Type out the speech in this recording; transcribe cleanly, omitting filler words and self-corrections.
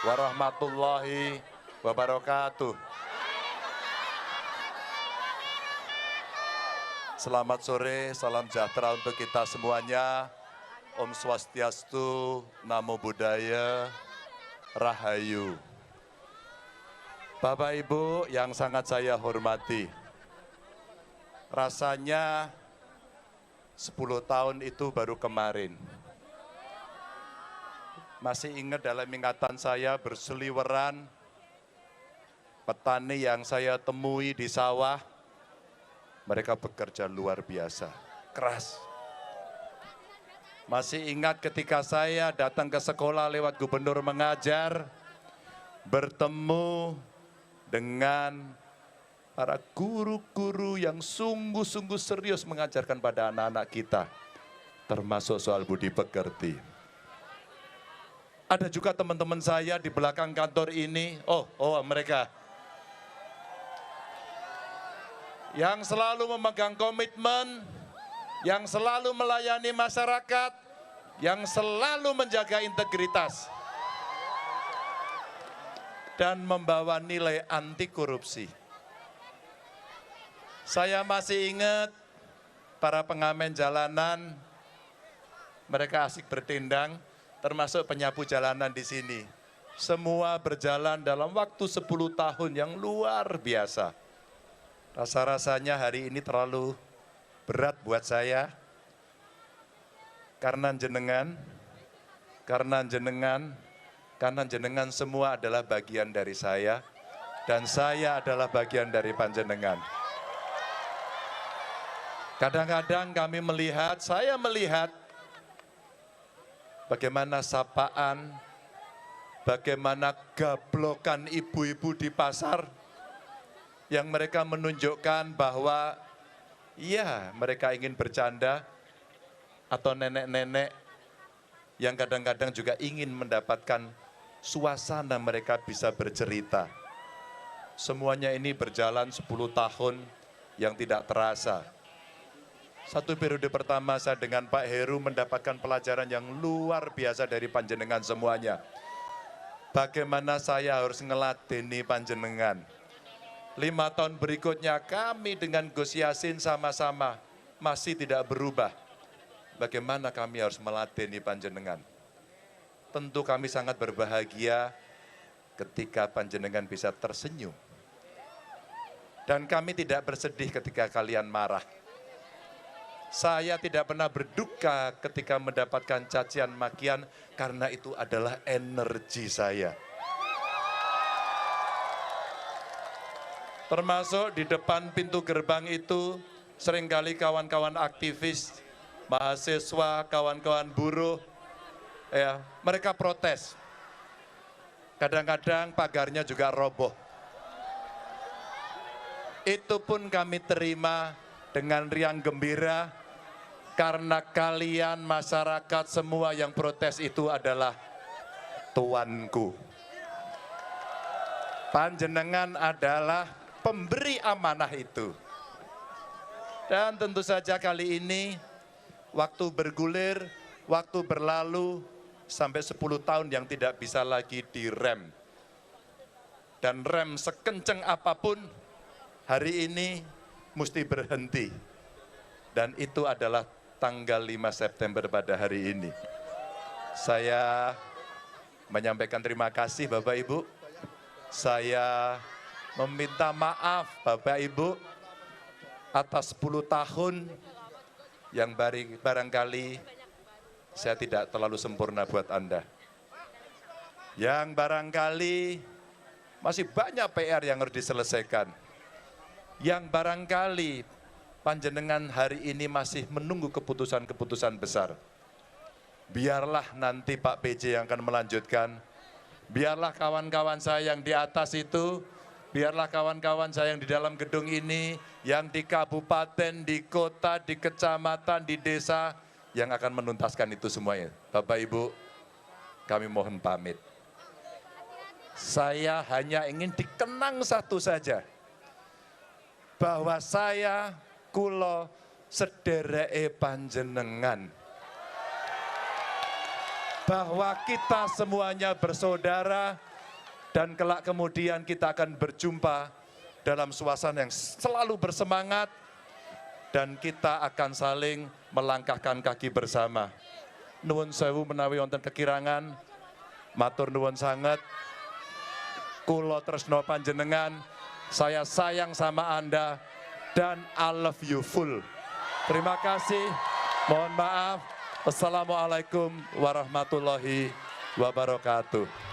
warahmatullahi wabarakatuh. Selamat sore, salam sejahtera untuk kita semuanya. Om Swastiastu, Namo Buddhaya, Rahayu. Bapak Ibu yang sangat saya hormati, rasanya 10 tahun itu baru kemarin. Masih ingat dalam ingatan saya berseliweran petani yang saya temui di sawah. Mereka bekerja luar biasa, keras. Masih ingat ketika saya datang ke sekolah lewat gubernur mengajar, bertemu dengan para guru-guru yang sungguh-sungguh serius mengajarkan pada anak-anak kita, termasuk soal budi pekerti. Ada juga teman-teman saya di belakang kantor ini, mereka yang selalu memegang komitmen, yang selalu melayani masyarakat, yang selalu menjaga integritas, dan membawa nilai anti korupsi. Saya masih ingat para pengamen jalanan, mereka asik bertindang, termasuk penyapu jalanan di sini. Semua berjalan dalam waktu 10 tahun yang luar biasa. Rasa-rasanya hari ini terlalu berat buat saya, karena jenengan semua adalah bagian dari saya, dan saya adalah bagian dari panjenengan. Kadang-kadang saya melihat bagaimana sapaan, bagaimana gablokan ibu-ibu di pasar, yang mereka menunjukkan bahwa ya mereka ingin bercanda, atau nenek-nenek yang kadang-kadang juga ingin mendapatkan suasana mereka bisa bercerita. Semuanya ini berjalan 10 tahun yang tidak terasa. Satu periode pertama saya dengan Pak Heru mendapatkan pelajaran yang luar biasa dari panjenengan semuanya. Bagaimana saya harus ngeladeni panjenengan. 5 tahun berikutnya kami dengan Gus Yassin sama-sama masih tidak berubah. Bagaimana kami harus meladeni panjenengan. Tentu kami sangat berbahagia ketika panjenengan bisa tersenyum. Dan kami tidak bersedih ketika kalian marah. Saya tidak pernah berduka ketika mendapatkan cacian makian, karena itu adalah energi saya. Termasuk di depan pintu gerbang itu, seringkali kawan-kawan aktivis, mahasiswa, kawan-kawan buruh, mereka protes. Kadang-kadang pagarnya juga roboh. Itu pun kami terima dengan riang gembira, karena kalian masyarakat semua yang protes itu adalah tuanku. Panjenengan adalah pemberi amanah itu. Dan tentu saja kali ini, waktu bergulir, waktu berlalu, sampai 10 tahun yang tidak bisa lagi direm. Dan rem sekenceng apapun, hari ini mesti berhenti. Dan itu adalah tanggal 5 September pada hari ini. Saya menyampaikan terima kasih Bapak Ibu. Saya meminta maaf Bapak Ibu atas 10 tahun yang barangkali saya tidak terlalu sempurna buat Anda. Yang barangkali masih banyak PR yang harus diselesaikan. Yang barangkali panjenengan hari ini masih menunggu keputusan-keputusan besar. Biarlah nanti Pak PJ yang akan melanjutkan. Biarlah kawan-kawan saya yang di atas itu, biarlah kawan-kawan saya yang di dalam gedung ini, yang di kabupaten, di kota, di kecamatan, di desa, yang akan menuntaskan itu semuanya. Bapak Ibu, kami mohon pamit. Saya hanya ingin dikenang satu saja, bahwa saya kulo sedereke panjenengan. Bahwa kita semuanya bersaudara, Dan kelak kemudian kita akan berjumpa dalam suasana yang selalu bersemangat, dan kita akan saling melangkahkan kaki bersama. Nuwun sewu menawi wonten kekirangan, matur nuwun sanget. Kula tresno panjenengan, saya sayang sama Anda, dan I love you full. Terima kasih, mohon maaf. Wassalamualaikum warahmatullahi wabarakatuh.